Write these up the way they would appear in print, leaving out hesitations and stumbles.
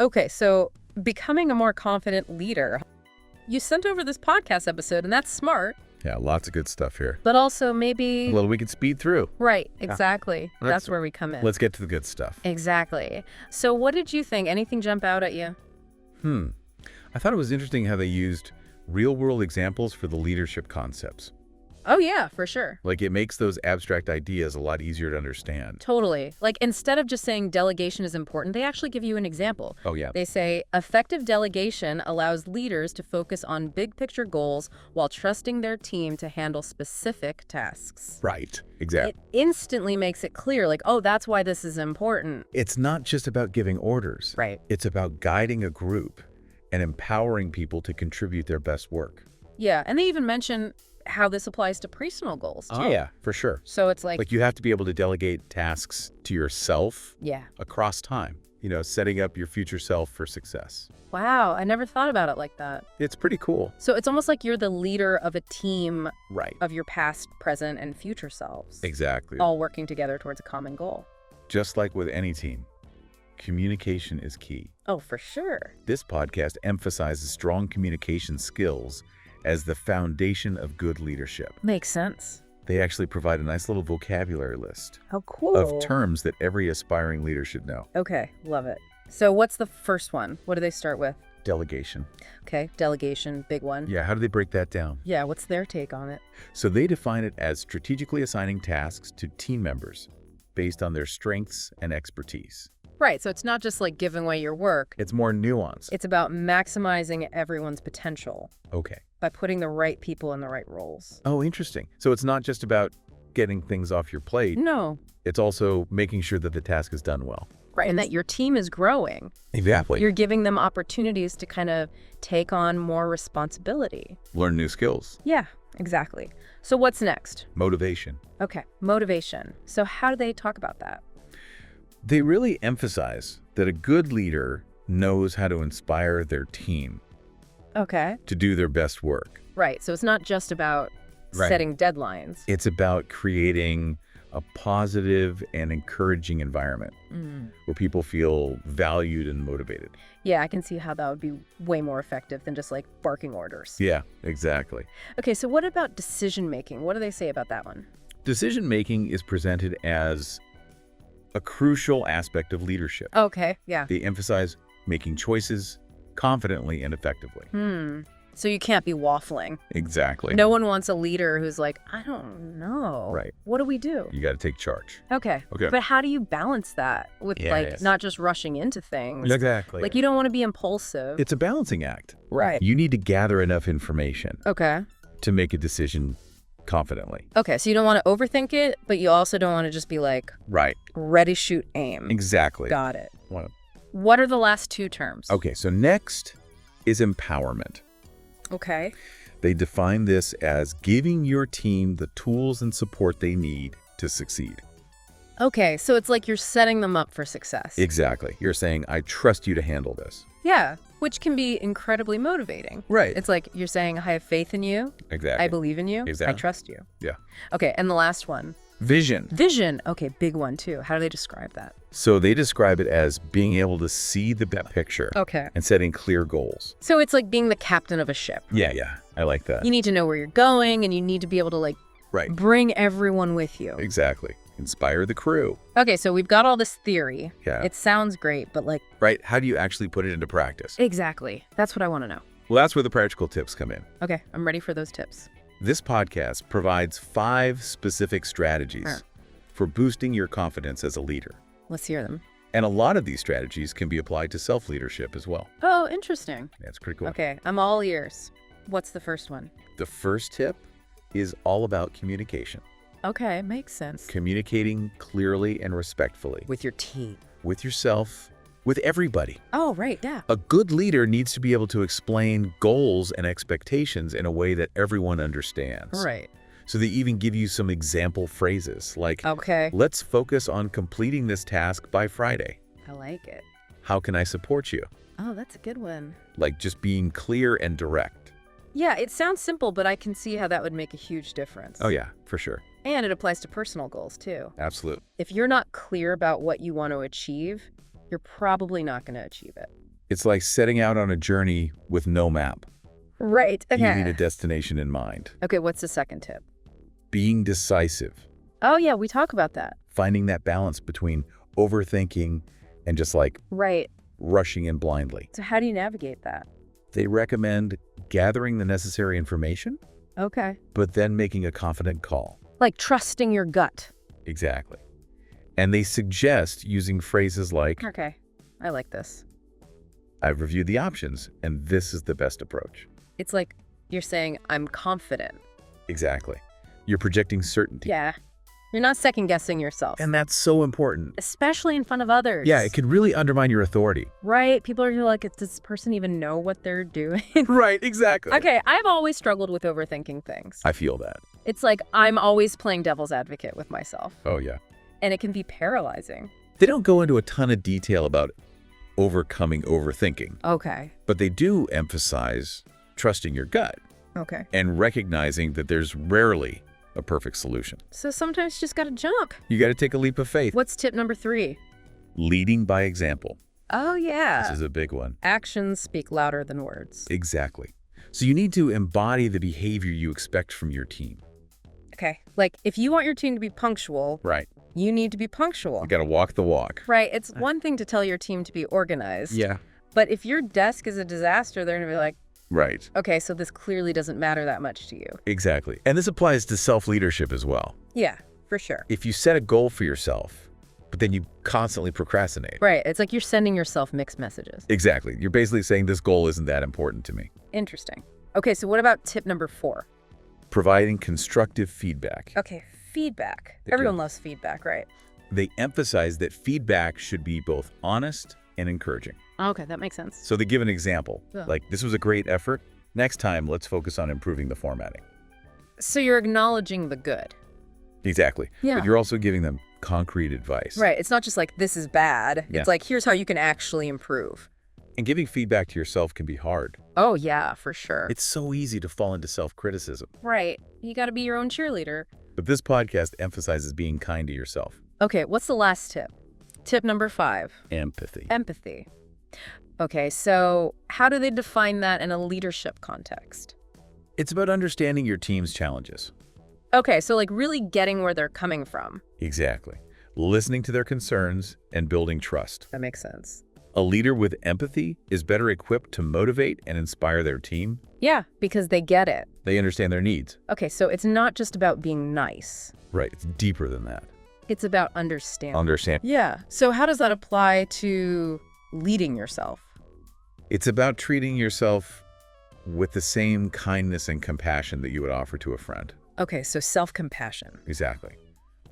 Okay, so becoming a more confident leader. You sent over this podcast episode, and that's smart, Yeah, lots of good stuff here. but also maybe... Well, we can speed through. Right, exactly. Let's- That's where we come in. Let's get to the good stuff. Exactly. So what did you think? Anything jump out at you? I thought it was interesting how they used real-world examples for the leadership concepts. Oh, yeah, for sure. Like, it makes those abstract ideas a lot easier to understand. Totally. Like, instead of just saying delegation is important, they actually give you an example. Oh, yeah. They say, effective delegation allows leaders to focus on big picture goals while trusting their team to handle specific tasks. Right. Exactly. It instantly makes it clear, like, oh, that's why this is important. It's not just about giving orders. Right. It's about guiding a group and empowering people to contribute their best work. Yeah, and they even mention how this applies to personal goals, too. Oh, yeah, for sure. So it's like, Like, you have to be able to delegate tasks to yourself yeah. across time, setting up your future self for success. Wow, I never thought about it like that. It's pretty cool. So it's almost like you're the leader of a team Right. of your past, present, and future selves. Exactly. All working together towards a common goal. Just like with any team, communication is key. Oh, for sure. This podcast emphasizes strong communication skills as the foundation of good leadership. Makes sense. They actually provide a nice little vocabulary list How cool. of terms that every aspiring leader should know. Okay, love it. So what's the first one? What do they start with? Delegation. Okay, delegation, big one. Yeah, how do they break that down? Yeah, what's their take on it? So they define it as strategically assigning tasks to team members based on their strengths and expertise. Right, so it's not just like giving away your work. It's more nuanced. It's about maximizing everyone's potential Okay. by putting the right people in the right roles. Oh, interesting. So it's not just about getting things off your plate. No. It's also making sure that the task is done well. Right, and that your team is growing. Exactly. You're giving them opportunities to kind of take on more responsibility. Learn new skills. Yeah, exactly. So what's next? Motivation. Okay, motivation. So how do they talk about that? They really emphasize that a good leader knows how to inspire their team Okay. to do their best work. Right, so it's not just about Right. setting deadlines. It's about creating a positive and encouraging environment where people feel valued and motivated. Yeah, I can see how that would be way more effective than just like barking orders. Yeah, exactly. Okay, so what about decision making? What do they say about that one? Decision making is presented as a crucial aspect of leadership. Okay, yeah. They emphasize making choices confidently and effectively. So you can't be waffling. Exactly. No one wants a leader who's like, I don't know. Right. What do we do? You got to take charge. Okay. Okay. But how do you balance that with Yes. not just rushing into things? Exactly. Like you don't want to be impulsive. It's a balancing act. Right. You need to gather enough information Okay. to make a decision confidently. Okay, so you don't want to overthink it, but you also don't want to just be like, Right. ready, shoot, aim. Exactly. Got it. Wanna- What are the last two terms? Okay, so next is empowerment. Okay. They define this as giving your team the tools and support they need to succeed. Okay, so it's like you're setting them up for success. Exactly. You're saying, I trust you to handle this. Yeah, which can be incredibly motivating. Right. It's like you're saying, I have faith in you. Exactly. I believe in you. Exactly. I trust you. Yeah. Okay, and the last one. Vision. Vision. Okay, big one too. How do they describe that? So they describe it as being able to see the big picture Okay. and setting clear goals. So it's like being the captain of a ship. Yeah. I like that. You need to know where you're going and you need to be able to like Right. bring everyone with you. Exactly. Inspire the crew. Okay, so we've got all this theory. Yeah. It sounds great, but like, Right. How do you actually put it into practice? exactly. That's what I want to know. Well, that's where the practical tips come in. Okay, I'm ready for those tips. This podcast provides 5 specific strategies Sure. for boosting your confidence as a leader. Let's hear them. And a lot of these strategies can be applied to self-leadership as well. Oh, interesting. That's pretty cool. Okay, I'm all ears. What's the first one? The first tip is all about communication. Okay, makes sense. Communicating clearly and respectfully With your team. with yourself, with everybody. Oh, right, yeah. A good leader needs to be able to explain goals and expectations in a way that everyone understands. Right. So they even give you some example phrases like, Okay, let's focus on completing this task by Friday. I like it. How can I support you? Oh, that's a good one. Like just being clear and direct. Yeah, it sounds simple, but I can see how that would make a huge difference. Oh yeah, for sure. And it applies to personal goals, too. Absolutely. If you're not clear about what you want to achieve, you're probably not going to achieve it. It's like setting out on a journey with no map. Right. Okay. You need a destination in mind. Okay, what's the second tip? Being decisive. Oh, yeah, we talk about that. Finding that balance between overthinking and just like Right. rushing in blindly. So how do you navigate that? They recommend gathering the necessary information, Okay. but then making a confident call. Like trusting your gut. Exactly. And they suggest using phrases like, Okay, I like this. I've reviewed the options, and this is the best approach. It's like you're saying, I'm confident. Exactly. You're projecting certainty. Yeah. You're not second-guessing yourself. And that's so important. Especially in front of others. Yeah, it can really undermine your authority. Right? People are like, does this person even know what they're doing? Right, exactly. Okay, I've always struggled with overthinking things. I feel that. It's like I'm always playing devil's advocate with myself. Oh, yeah. And it can be paralyzing. They don't go into a ton of detail about overcoming overthinking, Okay. but they do emphasize trusting your gut Okay. and recognizing that there's rarely a perfect solution. So sometimes you just gotta jump. You got to take a leap of faith. What's tip number 3? Leading by example. Oh, yeah. This is a big one. Actions speak louder than words. Exactly. So you need to embody the behavior you expect from your team. Okay. Like, if you want your team to be punctual, Right. you need to be punctual. You got to walk the walk. Right. It's one thing to tell your team to be organized. Yeah. But if your desk is a disaster, they're going to be like, Right. okay, so this clearly doesn't matter that much to you. Exactly. And this applies to self-leadership as well. Yeah, for sure. If you set a goal for yourself, but then you constantly procrastinate. Right. It's like you're sending yourself mixed messages. Exactly. You're basically saying this goal isn't that important to me. Interesting. Okay, so what about tip number 4? Providing constructive feedback. Okay, feedback. They do. Everyone loves feedback, right? They emphasize that feedback should be both honest and encouraging. Okay, that makes sense. So they give an example, Yeah. like, this was a great effort. Next time, let's focus on improving the formatting. So you're acknowledging the good. Exactly. Yeah. But you're also giving them concrete advice. Right. It's not just like, this is bad. Yeah. It's like, here's how you can actually improve. And giving feedback to yourself can be hard. Oh, yeah, for sure. It's so easy to fall into self-criticism. Right. You got to be your own cheerleader. But this podcast emphasizes being kind to yourself. Okay, what's the last tip? Tip number 5. Empathy. Empathy. Okay, so how do they define that in a leadership context? It's about understanding your team's challenges. Okay, so like really getting where they're coming from. Exactly. Listening to their concerns and building trust. That makes sense. A leader with empathy is better equipped to motivate and inspire their team. Yeah, because they get it. They understand their needs. Okay, so it's not just about being nice. Right. It's deeper than that. It's about understanding. Understand. Yeah. So how does that apply to leading yourself? It's about treating yourself with the same kindness and compassion that you would offer to a friend. Okay, so self-compassion. Exactly.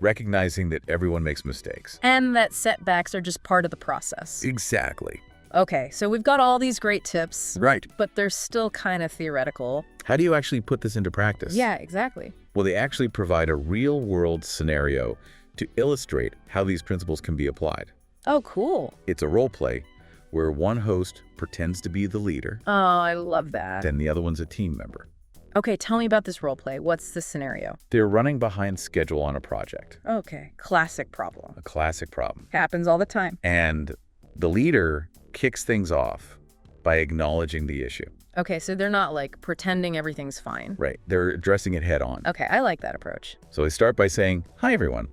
Recognizing that everyone makes mistakes. And that setbacks are just part of the process. Exactly. Okay, so we've got all these great tips, Right. but they're still kind of theoretical. How do you actually put this into practice? Yeah, exactly. Well, they actually provide a real-world scenario to illustrate how these principles can be applied. Oh, cool. It's a role play where one host pretends to be the leader, Oh, I love that. then the other one's a team member. Okay, tell me about this role play. What's the scenario? They're running behind schedule on a project, Okay, classic problem. a classic problem. Happens all the time. And the leader kicks things off by acknowledging the issue. Okay, so they're not like pretending everything's fine. Right. They're addressing it head on. Okay, I like that approach. So they start by saying, "Hi, everyone.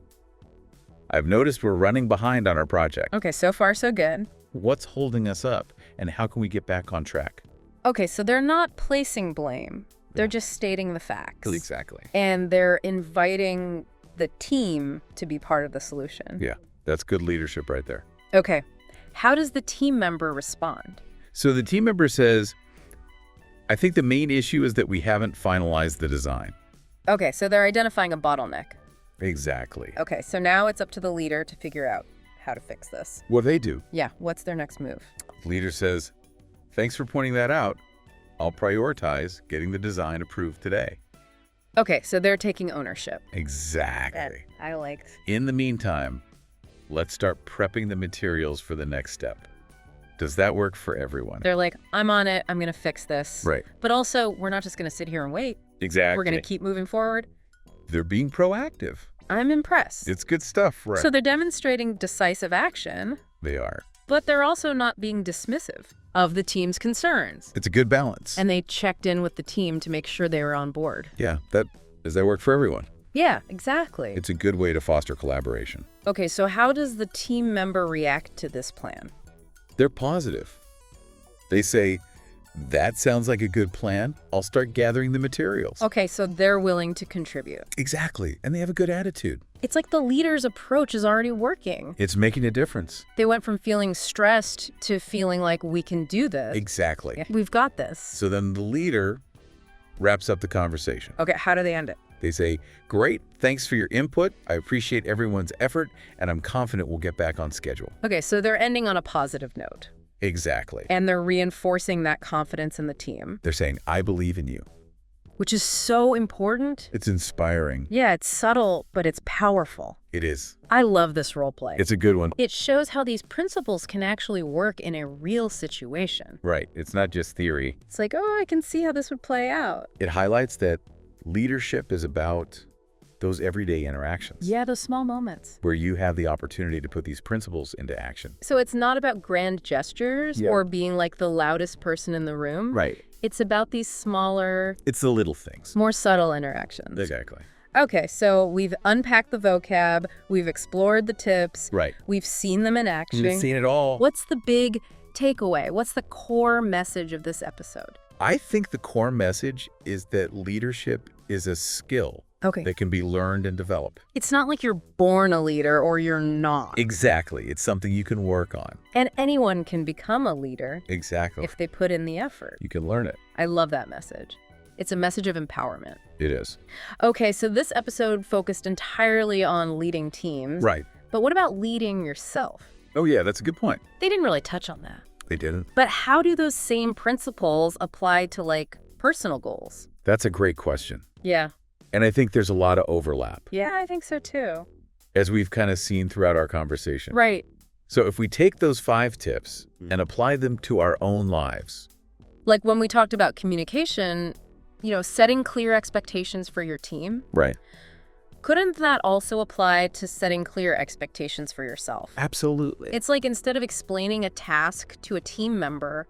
I've noticed we're running behind on our project. Okay, so far so good. What's holding us up, and how can we get back on track?" Okay, so they're not placing blame. They're just stating the facts. Exactly. And they're inviting the team to be part of the solution. Yeah, that's good leadership right there. Okay, how does the team member respond? So the team member says, "I think the main issue is that we haven't finalized the design." Okay, so they're identifying a bottleneck. Exactly. Okay, so now it's up to the leader to figure out how to fix this. What do they do? Yeah, what's their next move? The leader says, "Thanks for pointing that out. I'll prioritize getting the design approved today." Okay, so they're taking ownership. Exactly. I liked. In the meantime, let's start prepping the materials for the next step. Does that work for everyone? They're like, I'm on it. I'm going to fix this. Right. But also, we're not just going to sit here and wait. Exactly. We're going to keep moving forward. They're being proactive. I'm impressed. It's good stuff, right? So they're demonstrating decisive action, They are. but they're also not being dismissive. of the team's concerns. It's a good balance. And they checked in with the team to make sure they were on board. Yeah, does that work for everyone? Yeah, exactly. It's a good way to foster collaboration. Okay, so how does the team member react to this plan? They're positive. They say, that sounds like a good plan. I'll start gathering the materials. Okay, so they're willing to contribute. Exactly. And they have a good attitude. It's like the leader's approach is already working. It's making a difference. They went from feeling stressed to feeling like we can do this. Exactly. We've got this. So then the leader wraps up the conversation. Okay, how do they end it? They say, great, thanks for your input. I appreciate everyone's effort, and I'm confident we'll get back on schedule. Okay, so they're ending on a positive note. Exactly. And they're reinforcing that confidence in the team. They're saying, I believe in you. Which is so important. It's inspiring. Yeah, it's subtle, but it's powerful. It is. I love this role play. It's a good one. It shows how these principles can actually work in a real situation. Right. It's not just theory. It's like, oh, I can see how this would play out. It highlights that leadership is about those everyday interactions. Yeah, those small moments. Where you have the opportunity to put these principles into action. So it's not about grand gestures Yeah. or being like the loudest person in the room. Right. It's about these smaller, It's the little things. more subtle interactions. Exactly. Okay, so we've unpacked the vocab, we've explored the tips, Right. we've seen them in action. We've seen it all. What's the big takeaway? What's the core message of this episode? I think the core message is that leadership is a skill Okay. that can be learned and developed. It's not like you're born a leader or you're not. Exactly. It's something you can work on. And anyone can become a leader Exactly. if they put in the effort. You can learn it. I love that message. It's a message of empowerment. It is. Okay, so this episode focused entirely on leading teams. Right. But what about leading yourself? Oh, yeah, that's a good point. They didn't really touch on that. They didn't. But how do those same principles apply to, like, personal goals? That's a great question. Yeah. And I think there's a lot of overlap, Yeah, I think so too. as we've kind of seen throughout our conversation. Right. So if we take those 5 tips and apply them to our own lives. Like when we talked about communication, setting clear expectations for your team, Right. couldn't that also apply to setting clear expectations for yourself? Absolutely. It's like instead of explaining a task to a team member,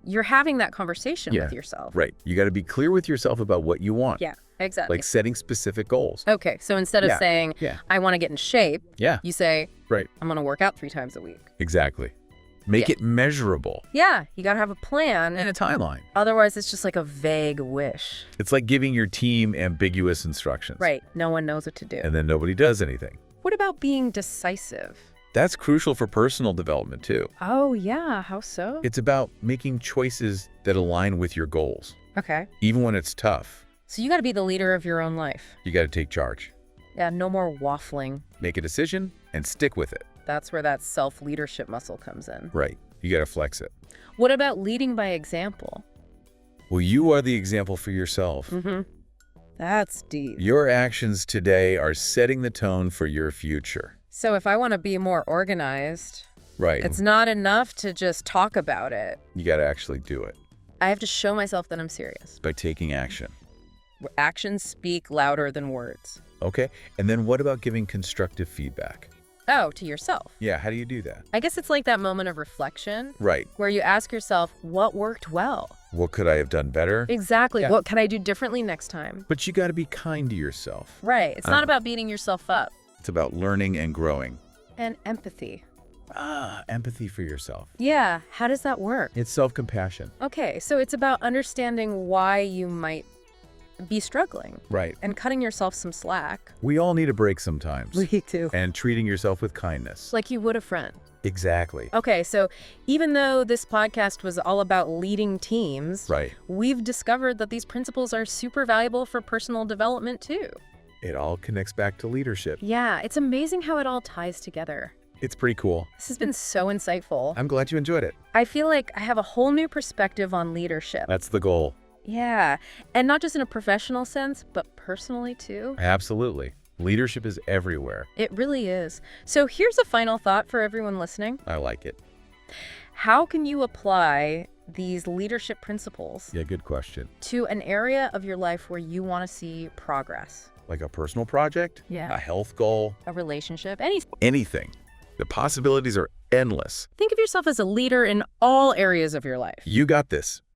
you're having that conversation with yourself. Right. You got to be clear with yourself about what you want. Yeah, exactly. Like setting specific goals. Okay, so instead of Yeah, saying, yeah. I want to get in shape, Yeah. you say, Right. I'm going to work out 3 times a week. Exactly. Make Yeah. it measurable Yeah, you got to have a plan. and a timeline. Otherwise, it's just like a vague wish. It's like giving your team ambiguous instructions. Right, no one knows what to do. And then nobody does anything. What about being decisive? That's crucial for personal development too. Oh, yeah, how so? It's about making choices that align with your goals. Okay. Even when it's tough, So you got to be the leader of your own life. you got to take charge. Yeah, no more waffling. Make a decision and stick with it. That's where that self-leadership muscle comes in. Right. You got to flex it. What about leading by example? Well, you are the example for yourself. Mm-hmm. That's deep. Your actions today are setting the tone for your future. So if I want to be more organized, Right. it's not enough to just talk about it. You got to actually do it I have to show myself that I'm serious. by taking action. Actions speak louder than words. Okay. And then what about giving constructive feedback? Oh, to yourself. Yeah. How do you do that? I guess it's like that moment of reflection Right. where you ask yourself, what worked well? What could I have done better? Exactly. Yeah. What can I do differently next time? But you got to be kind to yourself. Right. It's not about beating yourself up. It's about learning and growing. And empathy. Empathy for yourself. Yeah. How does that work? It's self-compassion. Okay. So it's about understanding why you might be struggling Right. and cutting yourself some slack. We all need a break sometimes. Me too. And treating yourself with kindness. Like you would a friend. Exactly. Okay, so even though this podcast was all about leading teams, Right. we've discovered that these principles are super valuable for personal development too. It all connects back to leadership. Yeah, it's amazing how it all ties together. It's pretty cool. This has been so insightful. I'm glad you enjoyed it. I feel like I have a whole new perspective on leadership. That's the goal. Yeah, and not just in a professional sense, but personally too. Absolutely. Leadership is everywhere. It really is. So here's a final thought for everyone listening. I like it. How can you apply these leadership principles Yeah, good question. to an area of your life where you want to see progress? Like a personal project? Yeah. A health goal? A relationship? Anything. The possibilities are endless. Think of yourself as a leader in all areas of your life. You got this.